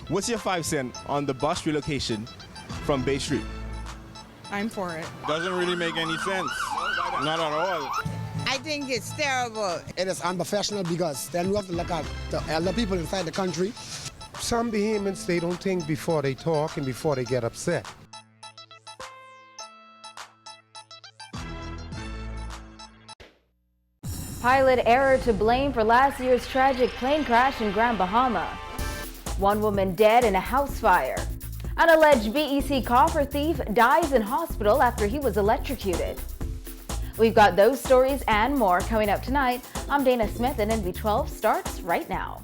What's your 5 cents on the bus relocation from Bay Street? I'm for it. Doesn't really make any sense. Not at all. I think it's terrible. It is unprofessional because then you have to look at the elder people inside the country. Some Bahamians, they don't think before they talk and before they get upset. Pilot error to blame for last year's tragic plane crash in Grand Bahama. One woman dead in a house fire. An alleged BEC coffer thief dies in hospital after he was electrocuted. We've got those stories and more coming up tonight. I'm Dana Smith, and NV12 starts right now.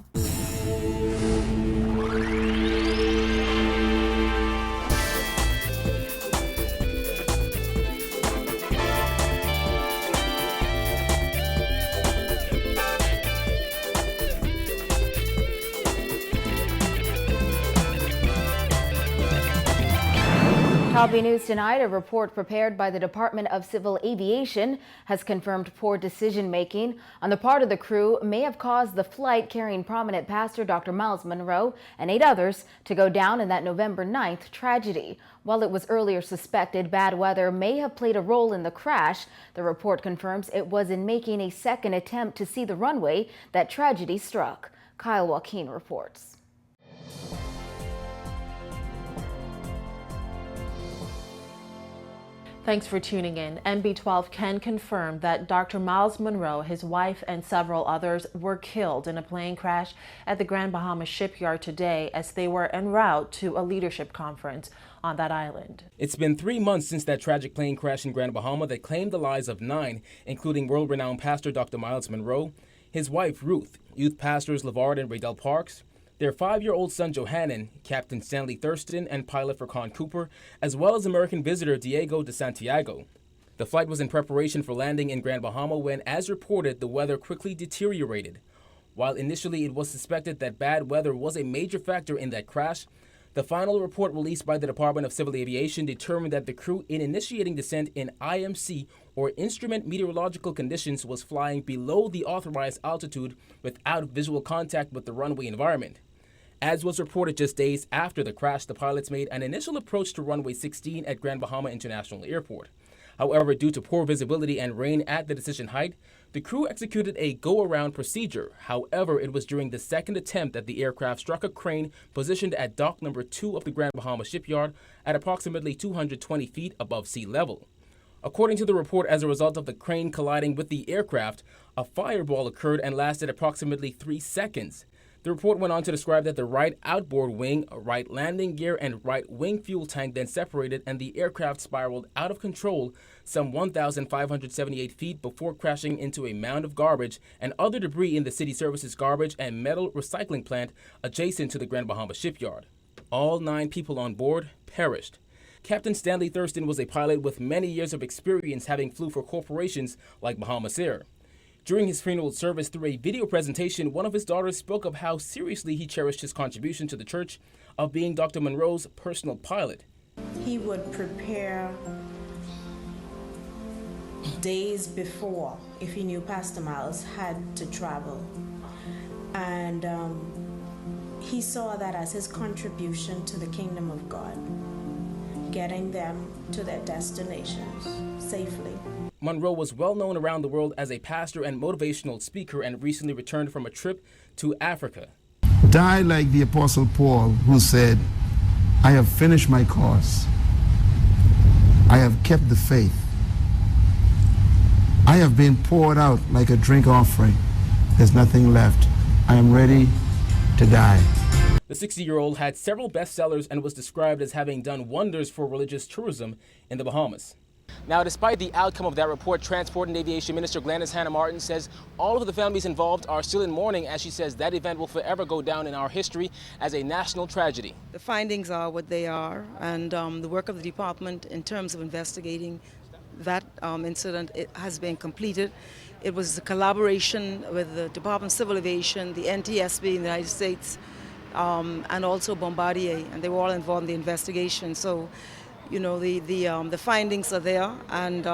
Top news tonight, a report prepared by the Department of Civil Aviation has confirmed poor decision-making on the part of the crew may have caused the flight carrying prominent pastor Dr. Miles Munroe and 8 others to go down in that November 9th tragedy. While it was earlier suspected bad weather may have played a role in the crash, the report confirms it was in making a second attempt to see the runway that tragedy struck. Kyle Joaquin reports. Thanks for tuning in. NB12 can confirm that Dr. Miles Munroe, his wife, and several others were killed in a plane crash at the Grand Bahama shipyard today as they were en route to a leadership conference on that island. It's been 3 months since that tragic plane crash in Grand Bahama that claimed the lives of 9, including world-renowned pastor Dr. Miles Munroe, his wife Ruth, youth pastors LeVard and Raydell Parks, their 5-year-old son Johannan, Captain Stanley Thurston, and pilot Furkan Cooper, as well as American visitor Diego de Santiago. The flight was in preparation for landing in Grand Bahama when, as reported, the weather quickly deteriorated. While initially it was suspected that bad weather was a major factor in that crash, the final report released by the Department of Civil Aviation determined that the crew in initiating descent in IMC, or instrument meteorological conditions, was flying below the authorized altitude without visual contact with the runway environment. As was reported just days after the crash, the pilots made an initial approach to runway 16 at Grand Bahama International Airport. However, due to poor visibility and rain at the decision height, the crew executed a go-around procedure. However, it was during the second attempt that the aircraft struck a crane positioned at dock number 2 of the Grand Bahama shipyard at approximately 220 feet above sea level. According to the report, as a result of the crane colliding with the aircraft, a fireball occurred and lasted approximately 3 seconds. The report went on to describe that the right outboard wing, right landing gear, and right wing fuel tank then separated and the aircraft spiraled out of control some 1,578 feet before crashing into a mound of garbage and other debris in the city services garbage and metal recycling plant adjacent to the Grand Bahama shipyard. All 9 people on board perished. Captain Stanley Thurston was a pilot with many years of experience, having flew for corporations like Bahamas Air. During his funeral service, through a video presentation, one of his daughters spoke of how seriously he cherished his contribution to the church of being Dr. Munroe's personal pilot. He would prepare days before if he knew Pastor Miles had to travel. And he saw that as his contribution to the kingdom of God, getting them to their destinations safely. Munroe was well known around the world as a pastor and motivational speaker and recently returned from a trip to Africa. Die like the Apostle Paul, who said, I have finished my course. I have kept the faith. I have been poured out like a drink offering. There's nothing left. I am ready to die. The 60-year-old had several bestsellers and was described as having done wonders for religious tourism in the Bahamas. Now, despite the outcome of that report, Transport and Aviation Minister Gladys Hannah Martin says all of the families involved are still in mourning, as she says that event will forever go down in our history as a national tragedy. The findings are what they are, and the work of the department in terms of investigating that incident, it has been completed. It was a collaboration with the Department of Civil Aviation, the NTSB in the United States, and also Bombardier, and they were all involved in the investigation. So, you know, the findings are there, and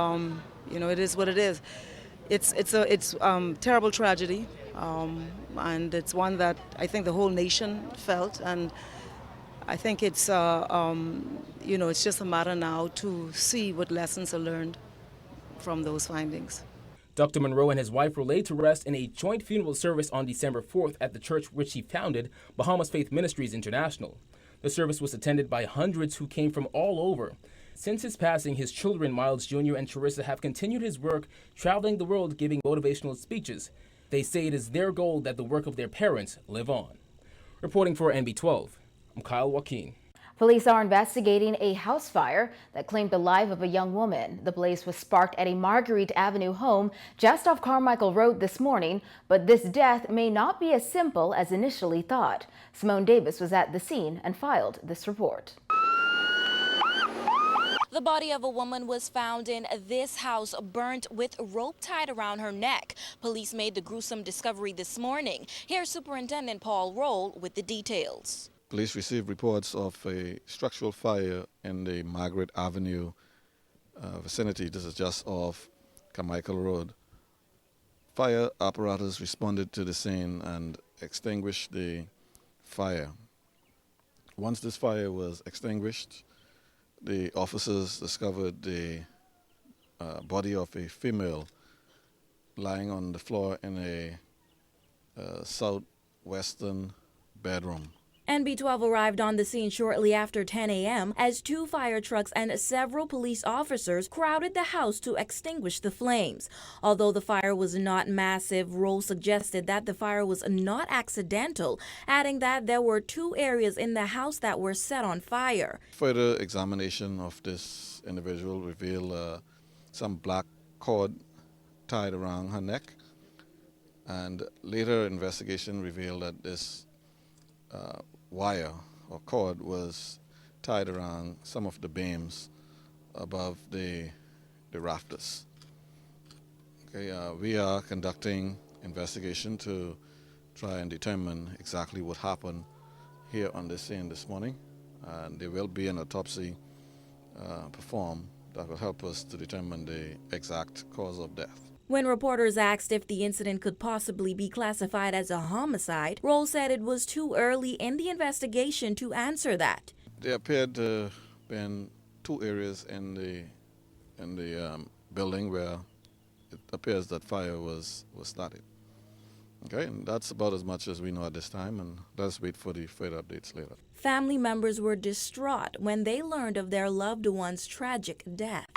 you know, it is what it is. It's a terrible tragedy, and it's one that I think the whole nation felt, and I think it's, it's just a matter now to see what lessons are learned from those findings. Dr. Munroe and his wife were laid to rest in a joint funeral service on December 4th at the church which he founded, Bahamas Faith Ministries International. The service was attended by hundreds who came from all over. Since his passing, his children, Miles Jr. and Charissa, have continued his work, traveling the world giving motivational speeches. They say it is their goal that the work of their parents live on. Reporting for NB12, I'm Kyle Joaquin. Police are investigating a house fire that claimed the life of a young woman. The blaze was sparked at a Marguerite Avenue home just off Carmichael Road this morning, but this death may not be as simple as initially thought. Simone Davis was at the scene and filed this report. The body of a woman was found in this house, burnt with rope tied around her neck. Police made the gruesome discovery this morning. Here's Superintendent Paul Roll with the details. Police received reports of a structural fire in the Margaret Avenue vicinity. This is just off Carmichael Road. Fire apparatus responded to the scene and extinguished the fire. Once this fire was extinguished, the officers discovered the body of a female lying on the floor in a southwestern bedroom. NB12 arrived on the scene shortly after 10 a.m. as 2 fire trucks and several police officers crowded the house to extinguish the flames. Although the fire was not massive, Roll suggested that the fire was not accidental, adding that there were 2 areas in the house that were set on fire. Further examination of this individual revealed some black cord tied around her neck, and later investigation revealed that this wire or cord was tied around some of the beams above the rafters. Okay, we are conducting investigation to try and determine exactly what happened here on the scene this morning, and there will be an autopsy performed that will help us to determine the exact cause of death. When reporters asked if the incident could possibly be classified as a homicide, Roll said it was too early in the investigation to answer that. There appeared to have been 2 areas in the building where it appears that fire was started. Okay, and that's about as much as we know at this time, and let's wait for the further updates later. Family members were distraught when they learned of their loved one's tragic death.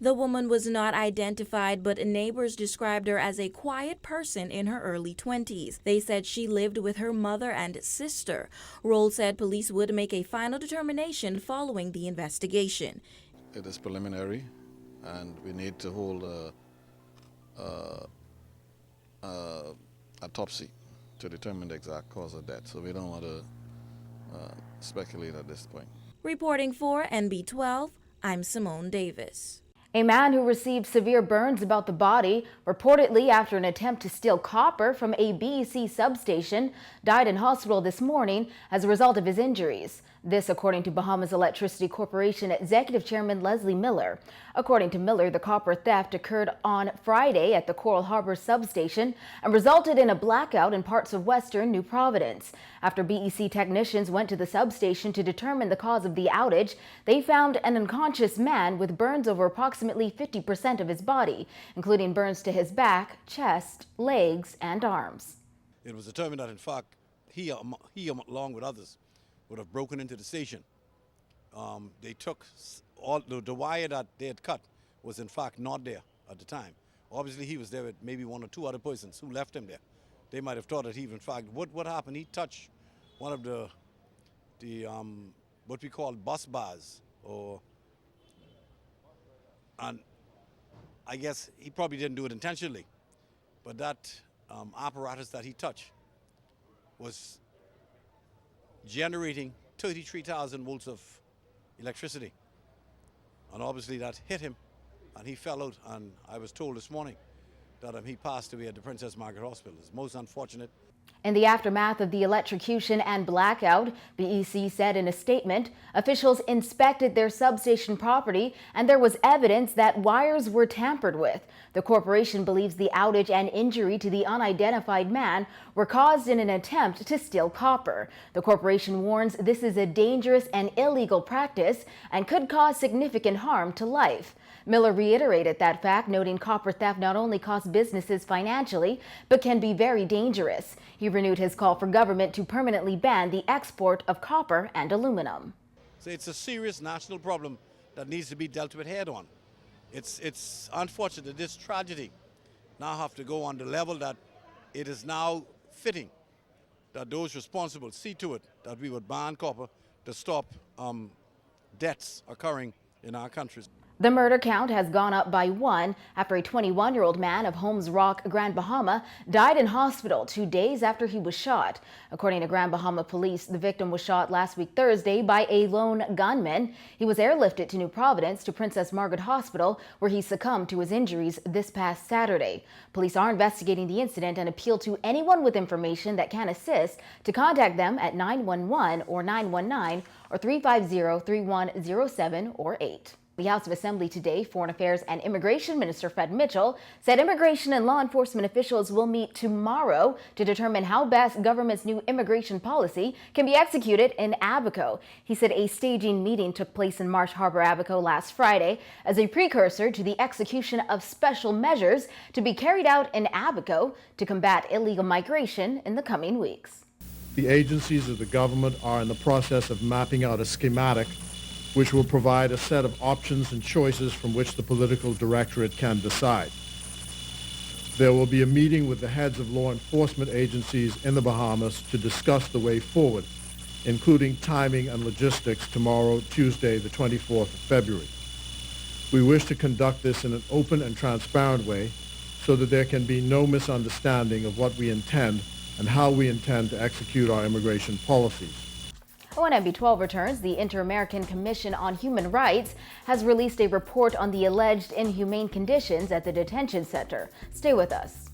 The woman was not identified, but neighbors described her as a quiet person in her early 20s. They said she lived with her mother and sister. Roll said police would make a final determination following the investigation. It is preliminary, and we need to hold a autopsy to determine the exact cause of death. So we don't want to speculate at this point. Reporting for NB12, I'm Simone Davis. A man who received severe burns about the body, reportedly after an attempt to steal copper from a BEC substation, died in hospital this morning as a result of his injuries. This according to Bahamas Electricity Corporation Executive Chairman Leslie Miller. According to Miller, the copper theft occurred on Friday at the Coral Harbor substation and resulted in a blackout in parts of western New Providence. After BEC technicians went to the substation to determine the cause of the outage, they found an unconscious man with burns over approximately 50% of his body, including burns to his back, chest, legs, and arms. It was determined that, in fact, he along with others, would have broken into the station. They took all the wire that they had cut was in fact not there at the time. Obviously he was there with maybe 1 or 2 other persons who left him there. They might have thought that he, in fact, what happened? He touched one of the what we call bus bars, and I guess he probably didn't do it intentionally, but that apparatus that he touched was generating 33,000 volts of electricity, and obviously that hit him and he fell out, and I was told this morning that he passed away at the Princess Margaret Hospital. It's most unfortunate. In the aftermath of the electrocution and blackout, BEC said in a statement, officials inspected their substation property and there was evidence that wires were tampered with. The corporation believes the outage and injury to the unidentified man were caused in an attempt to steal copper. The corporation warns this is a dangerous and illegal practice and could cause significant harm to life. Miller reiterated that fact, noting copper theft not only costs businesses financially, but can be very dangerous. He renewed his call for government to permanently ban the export of copper and aluminum. So it's a serious national problem that needs to be dealt with head on. It's unfortunate that this tragedy now have to go on the level that it is now fitting that those responsible see to it that we would ban copper to stop deaths occurring in our countries. The murder count has gone up by 1 after a 21-year-old man of Holmes Rock, Grand Bahama, died in hospital 2 days after he was shot. According to Grand Bahama police, the victim was shot last week Thursday by a lone gunman. He was airlifted to New Providence to Princess Margaret Hospital, where he succumbed to his injuries this past Saturday. Police are investigating the incident and appeal to anyone with information that can assist to contact them at 911 or 919 or 350-3107 or 8. The House of Assembly today, Foreign Affairs and Immigration Minister Fred Mitchell said immigration and law enforcement officials will meet tomorrow to determine how best government's new immigration policy can be executed in Abaco. He said a staging meeting took place in Marsh Harbor, Abaco last Friday as a precursor to the execution of special measures to be carried out in Abaco to combat illegal migration in the coming weeks. The agencies of the government are in the process of mapping out a schematic which will provide a set of options and choices from which the political directorate can decide. There will be a meeting with the heads of law enforcement agencies in the Bahamas to discuss the way forward, including timing and logistics tomorrow, Tuesday, the 24th of February. We wish to conduct this in an open and transparent way so that there can be no misunderstanding of what we intend and how we intend to execute our immigration policies. When MB12 returns, the Inter-American Commission on Human Rights has released a report on the alleged inhumane conditions at the detention center. Stay with us.